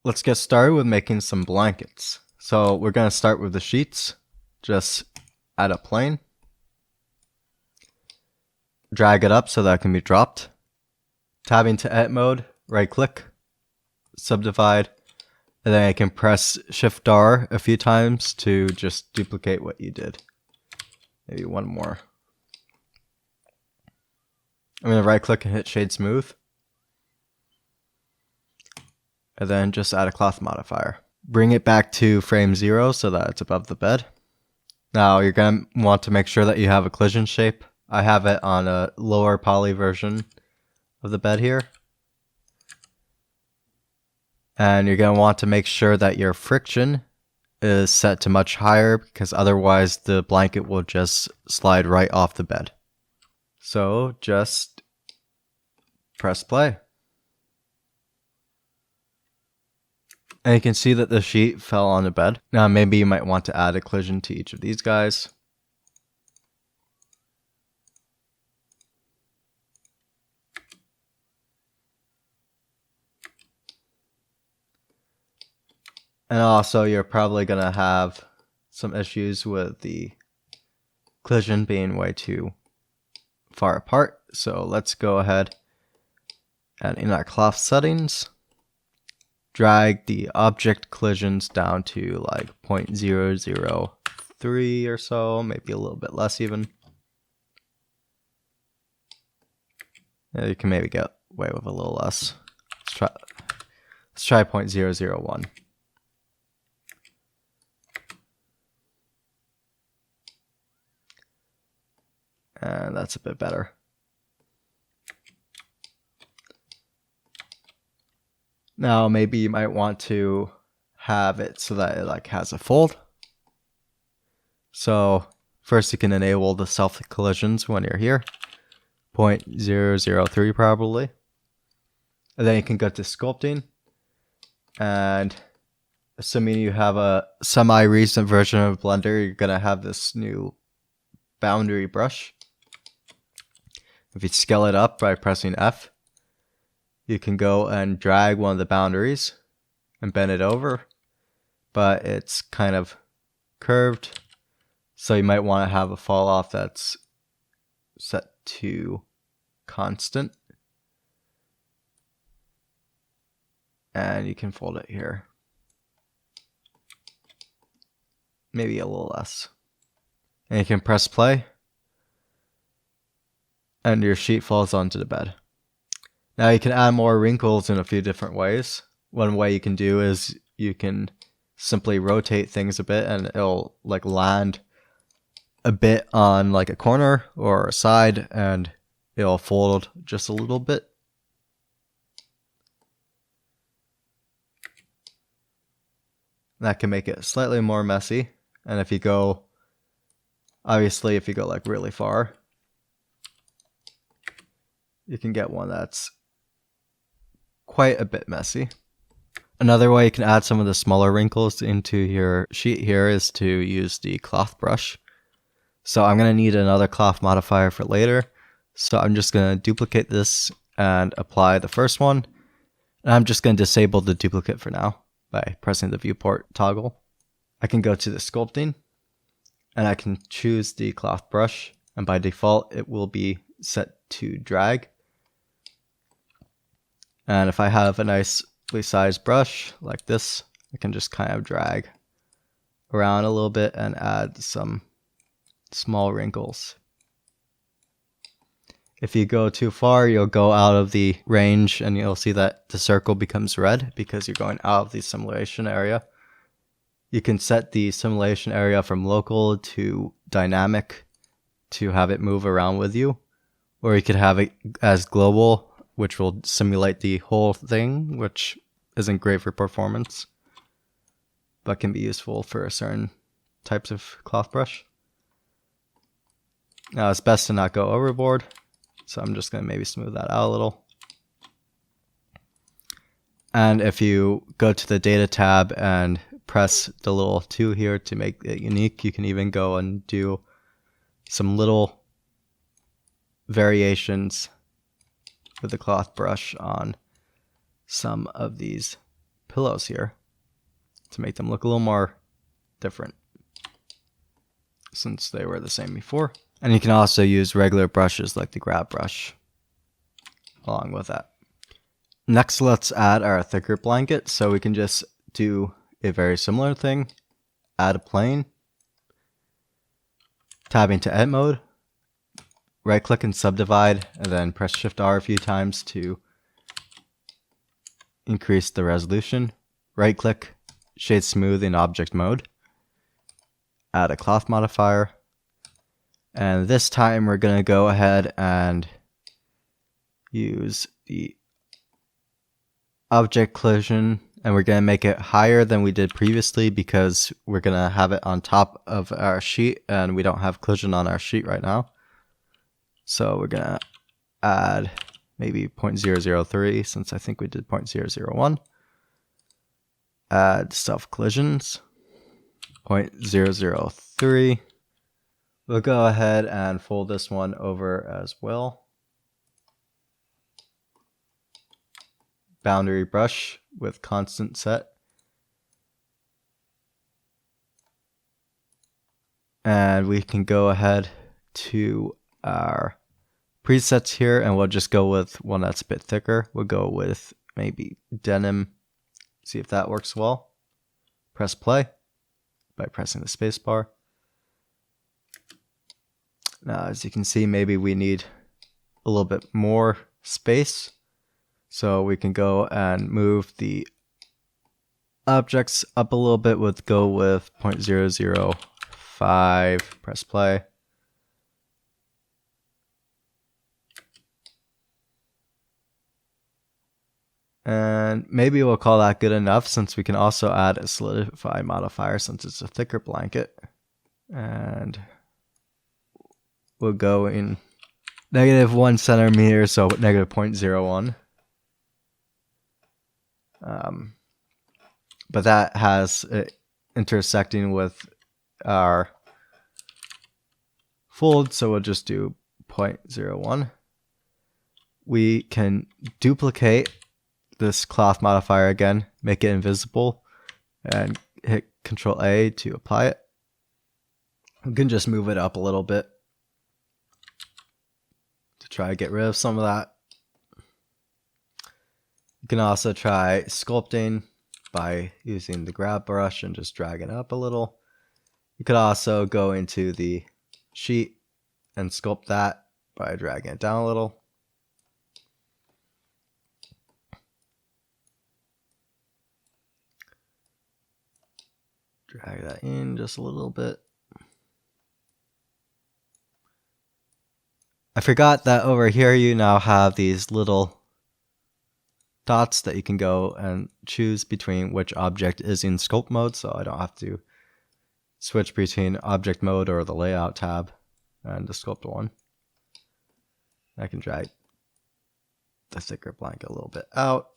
Let's get started with making some blankets. So we're going to start with the sheets. Just add a plane. Drag it up so that it can be dropped. Tab into edit mode, right click, subdivide, and then I can press Shift R a few times to just duplicate what you did. Maybe one more. I'm going to right click and hit Shade Smooth. And then just add a cloth modifier. Bring it back to frame 0 so that it's above the bed. Now you're going to want to make sure that you have a collision shape. I have it on a lower poly version of the bed here. And you're going to want to make sure that your friction is set to much higher, because otherwise the blanket will just slide right off the bed. So just press play. And you can see that the sheet fell on the bed. Now maybe you might want to add a collision to each of these guys. And also you're probably going to have some issues with the collision being way too far apart. So let's go ahead and in our cloth settings, drag the object collisions down to like 0.003 or so, maybe a little bit less even. Yeah, you can maybe get away with a little less. Let's try 0.001. And that's a bit better. Now maybe you might want to have it so that it like has a fold. So first you can enable the self collisions when you're here, 0.003 probably. And then you can go to sculpting, and assuming you have a semi-recent version of Blender, you're gonna have this new boundary brush. If you scale it up by pressing F, you can go and drag one of the boundaries and bend it over, but it's kind of curved, so you might want to have a fall off that's set to constant. And you can fold it here. Maybe a little less. And you can press play, and your sheet falls onto the bed. Now you can add more wrinkles in a few different ways. One way you can do is you can simply rotate things a bit and it'll like land a bit on like a corner or a side, and it'll fold just a little bit. That can make it slightly more messy. And if you go, obviously if you go like really far, you can get one that's quite a bit messy. Another way you can add some of the smaller wrinkles into your sheet here is to use the cloth brush. So I'm going to need another cloth modifier for later. So I'm just going to duplicate this and apply the first one. And I'm just going to disable the duplicate for now by pressing the viewport toggle. I can go to the sculpting and I can choose the cloth brush, and by default it will be set to drag. And if I have a nicely sized brush like this, I can just kind of drag around a little bit and add some small wrinkles. If you go too far, you'll go out of the range and you'll see that the circle becomes red because you're going out of the simulation area. You can set the simulation area from local to dynamic to have it move around with you, or you could have it as global, which will simulate the whole thing, which isn't great for performance, but can be useful for certain types of cloth brush. Now it's best to not go overboard, so I'm just going to maybe smooth that out a little. And if you go to the data tab and press the little 2 here to make it unique, you can even go and do some little variations with the cloth brush on some of these pillows here to make them look a little more different, since they were the same before. And you can also use regular brushes like the grab brush along with that. Next, let's add our thicker blanket. So we can just do a very similar thing. Add a plane. Tab into edit mode. Right click and subdivide, and then press Shift R a few times to increase the resolution. Right click, shade smooth in object mode. Add a cloth modifier. And this time we're going to go ahead and use the object collision, and we're going to make it higher than we did previously because we're going to have it on top of our sheet and we don't have collision on our sheet right now. So we're going to add maybe 0.003 since I think we did 0.001. Add self collisions, 0.003. We'll go ahead and fold this one over as well. Boundary brush with constant set. And we can go ahead to our presets here, and we'll just go with one that's a bit thicker. We'll go with maybe denim. See if that works well. Press play by pressing the space bar. Now, as you can see, maybe we need a little bit more space. So we can go and move the objects up a little bit. Go with 0.005. Press play. And maybe we'll call that good enough, since we can also add a Solidify Modifier since it's a thicker blanket. And we'll go in -1 centimeter, so -0.01. But that has intersecting with our fold, so we'll just do 0.01. We can duplicate this cloth modifier again, make it invisible, and hit Control A to apply it. We can just move it up a little bit to try to get rid of some of that. You can also try sculpting by using the grab brush and just dragging it up a little. You could also go into the sheet and sculpt that by dragging it down a little. Drag that in just a little bit. I forgot that over here you now have these little dots that you can go and choose between which object is in sculpt mode, so I don't have to switch between object mode or the layout tab and the sculpt one. I can drag the thicker blanket a little bit out.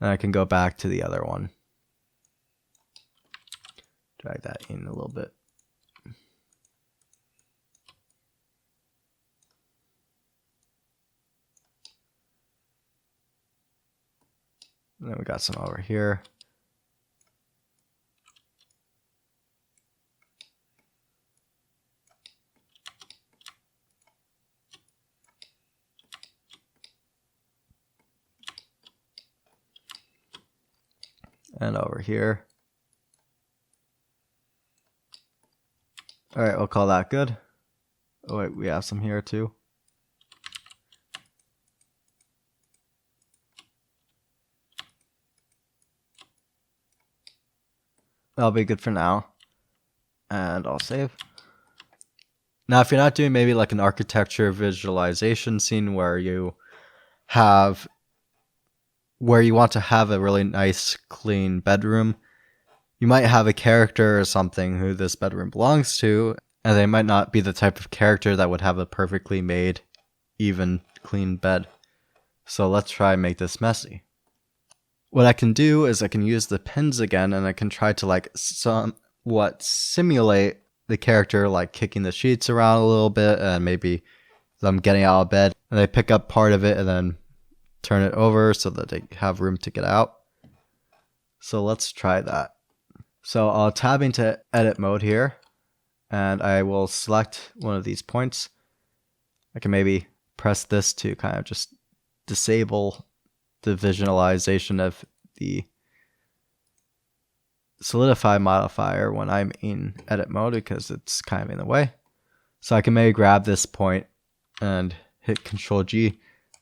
And I can go back to the other one. Drag that in a little bit. And then we got some over here. And over here. All right, we'll call that good. Oh wait, we have some here too. That'll be good for now. And I'll save. Now, if you're not doing maybe like an architecture visualization scene where you want to have a really nice, clean bedroom, you might have a character or something who this bedroom belongs to, and they might not be the type of character that would have a perfectly made, even, clean bed. So let's try and make this messy. What I can do is I can use the pins again, and I can try to what simulate the character like kicking the sheets around a little bit and maybe them getting out of bed, and they pick up part of it and then turn it over so that they have room to get out. So let's try that. So I'll tab into edit mode here, and I will select one of these points. I can maybe press this to kind of just disable the visualization of the Solidify modifier when I'm in edit mode because it's kind of in the way. So I can maybe grab this point and hit Control G,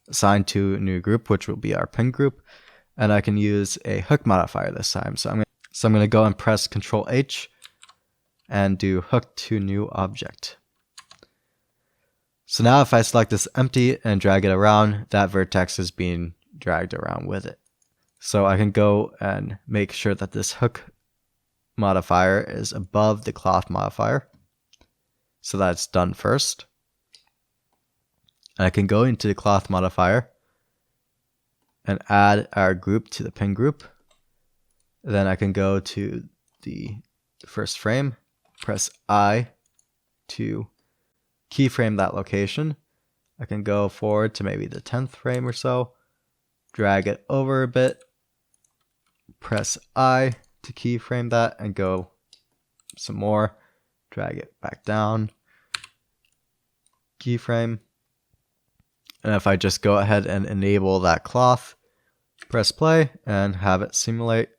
assign to a new group, which will be our pin group, and I can use a hook modifier this time. So I'm going to go and press Control H and do hook to new object. So now if I select this empty and drag it around, that vertex is being dragged around with it. So I can go and make sure that this hook modifier is above the cloth modifier, so that's done first. And I can go into the cloth modifier and add our group to the pin group. Then I can go to the first frame, press I to keyframe that location. I can go forward to maybe the 10th frame or so, drag it over a bit, press I to keyframe that, and go some more, drag it back down, keyframe. And if I just go ahead and enable that cloth, press play and have it simulate.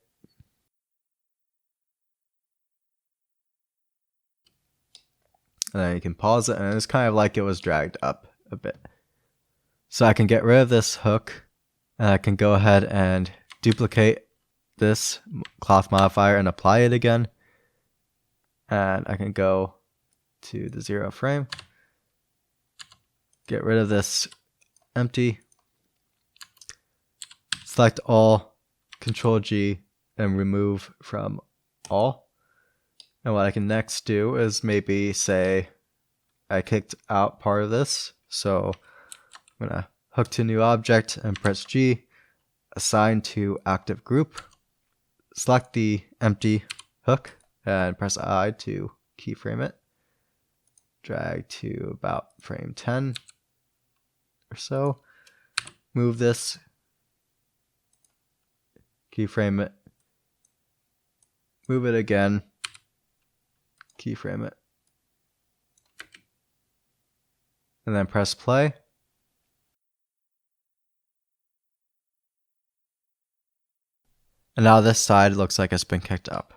And then you can pause it, and it's kind of like it was dragged up a bit. So I can get rid of this hook, and I can go ahead and duplicate this cloth modifier and apply it again. And I can go to the 0 frame, get rid of this empty, select all, Control G, and remove from all. And what I can next do is maybe say I kicked out part of this. So I'm going to hook to new object and press G, assign to active group, select the empty hook and press I to keyframe it, drag to about frame 10 or so, move this, keyframe it, move it again, keyframe it, and then press play. And now this side looks like it's been kicked up.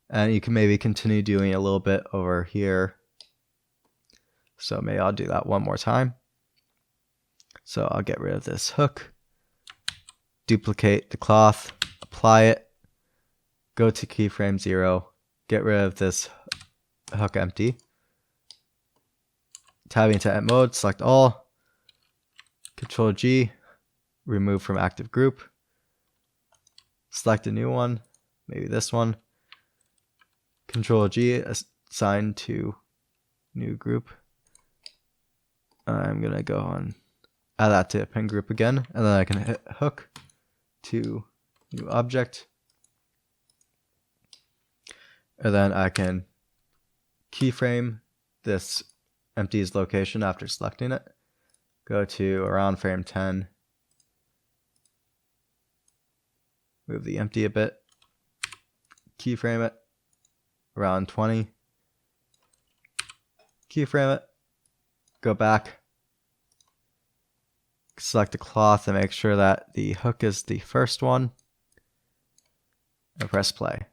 And you can maybe continue doing a little bit over here. So maybe I'll do that one more time. So I'll get rid of this hook, duplicate the cloth, apply it, go to keyframe 0, get rid of this hook empty, tab into edit mode, select all, Control G, remove from active group, select a new one, maybe this one, Control G, assign to new group. I'm going to go and add that to a pin group again, and then I can hit hook to new object. And then I can keyframe this empty's location after selecting it. Go to around frame 10. Move the empty a bit. Keyframe it. Around 20. Keyframe it. Go back. Select the cloth and make sure that the hook is the first one. And press play.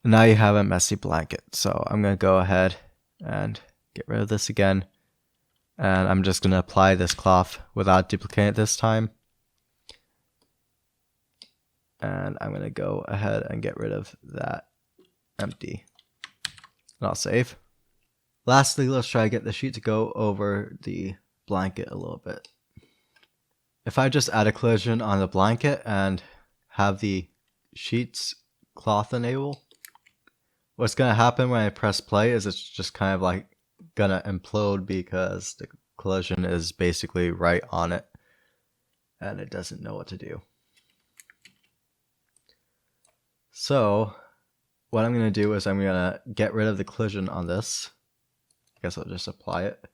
And now you have a messy blanket. So I'm going to go ahead and get rid of this again. And I'm just going to apply this cloth without duplicating it this time. And I'm going to go ahead and get rid of that empty. And I'll save. Lastly, let's try to get the sheet to go over the blanket a little bit. If I just add a collision on the blanket and have the sheets cloth enable, what's going to happen when I press play is it's just kind of like going to implode because the collision is basically right on it and it doesn't know what to do. So what I'm going to do is I'm going to get rid of the collision on this. I guess I'll just apply it.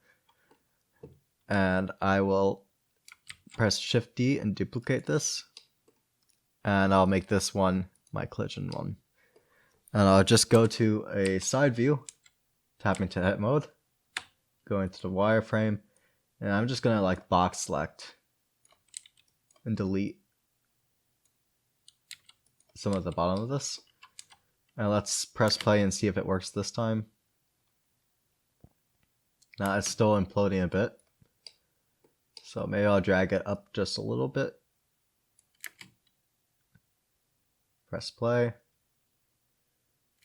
And I will press Shift D and duplicate this. And I'll make this one my collision one. And I'll just go to a side view, tap into edit mode, go into the wireframe, and I'm just going to like box select and delete some of the bottom of this. And let's press play and see if it works this time. Now it's still imploding a bit. So maybe I'll drag it up just a little bit. Press play.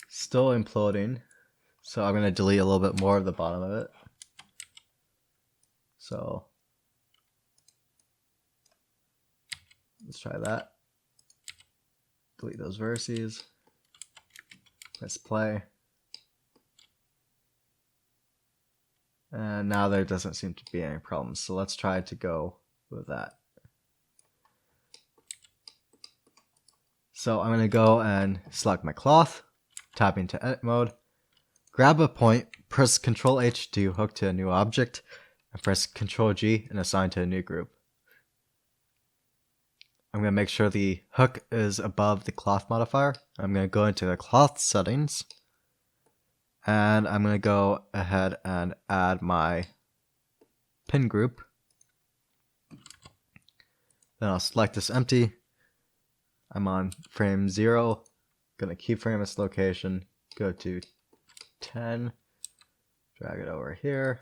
Still imploding. So I'm going to delete a little bit more of the bottom of it. So let's try that. Delete those vertices. Press play. And now there doesn't seem to be any problems. So let's try to go with that. So I'm going to go and select my cloth, tap into edit mode, grab a point, press Ctrl H to hook to a new object, and press Ctrl G and assign to a new group. I'm going to make sure the hook is above the cloth modifier. I'm going to go into the cloth settings, and I'm going to go ahead and add my pin group. Then I'll select this empty. I'm on frame 0. Going to keyframe its location. Go to 10. Drag it over here.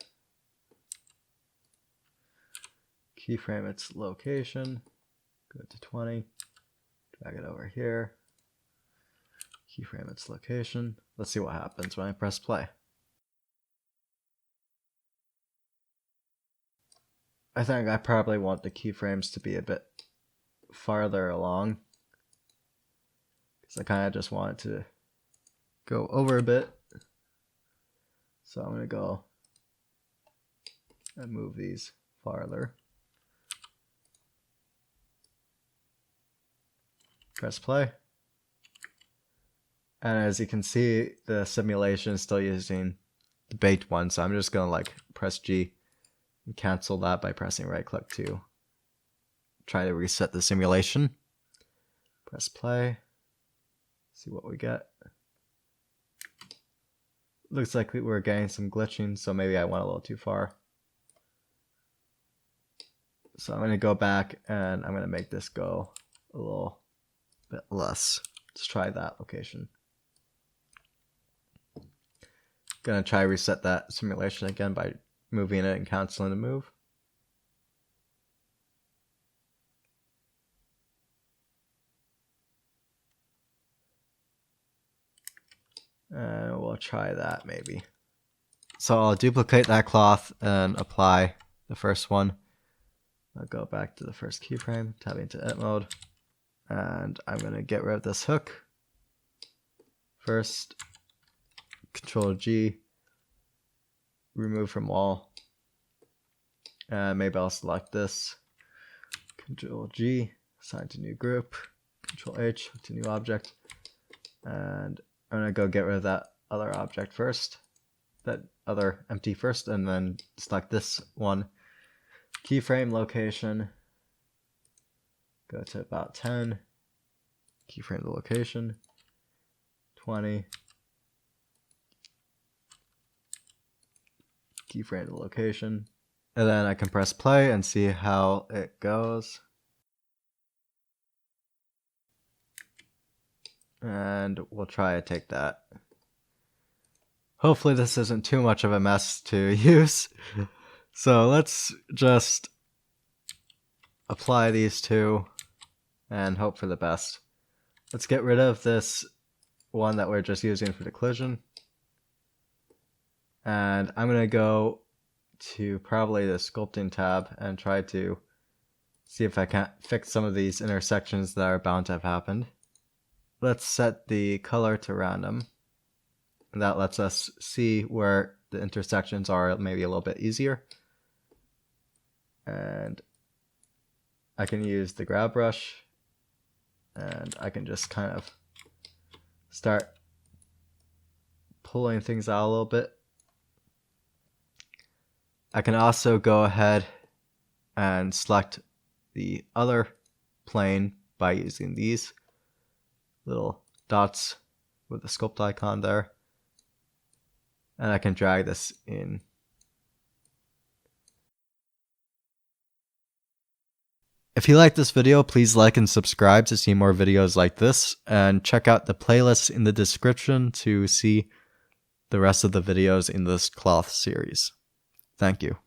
Keyframe its location. Go to 20. Drag it over here. Keyframe its location. Let's see what happens when I press play. I think I probably want the keyframes to be a bit farther along, because I kind of just want it to go over a bit. So I'm going to go and move these farther. Press play. And as you can see, the simulation is still using the baked one, so I'm just going to like press G and cancel that by pressing right click to try to reset the simulation. Press play. See what we get. Looks like we're getting some glitching, so maybe I went a little too far. So I'm going to go back and I'm going to make this go a little bit less. Let's try that location. Going to try reset that simulation again by moving it and canceling the move. And we'll try that maybe. So I'll duplicate that cloth and apply the first one. I'll go back to the first keyframe, tap into edit mode, and I'm going to get rid of this hook. First, Ctrl G, remove from all, and maybe I'll select this. Ctrl G, assign to new group, Ctrl H, hook to new object, and I'm going to go get rid of that other object first, that other empty first, and then select this one. Keyframe location, go to about 10, keyframe the location, 20, keyframe the location, and then I can press play and see how it goes. And we'll try to take that. Hopefully this isn't too much of a mess to use. So let's just apply these two and hope for the best. Let's get rid of this one that we're just using for the collision. And I'm going to go to probably the sculpting tab and try to see if I can't fix some of these intersections that are bound to have happened. Let's set the color to random. That lets us see where the intersections are maybe a little bit easier. and I can use the grab brush, and I can just kind of start pulling things out a little bit. I can also go ahead and select the other plane by using these little dots with the sculpt icon there, and I can drag this in. If you like this video, please like and subscribe to see more videos like this, and check out the playlists in the description to see the rest of the videos in this cloth series. Thank you.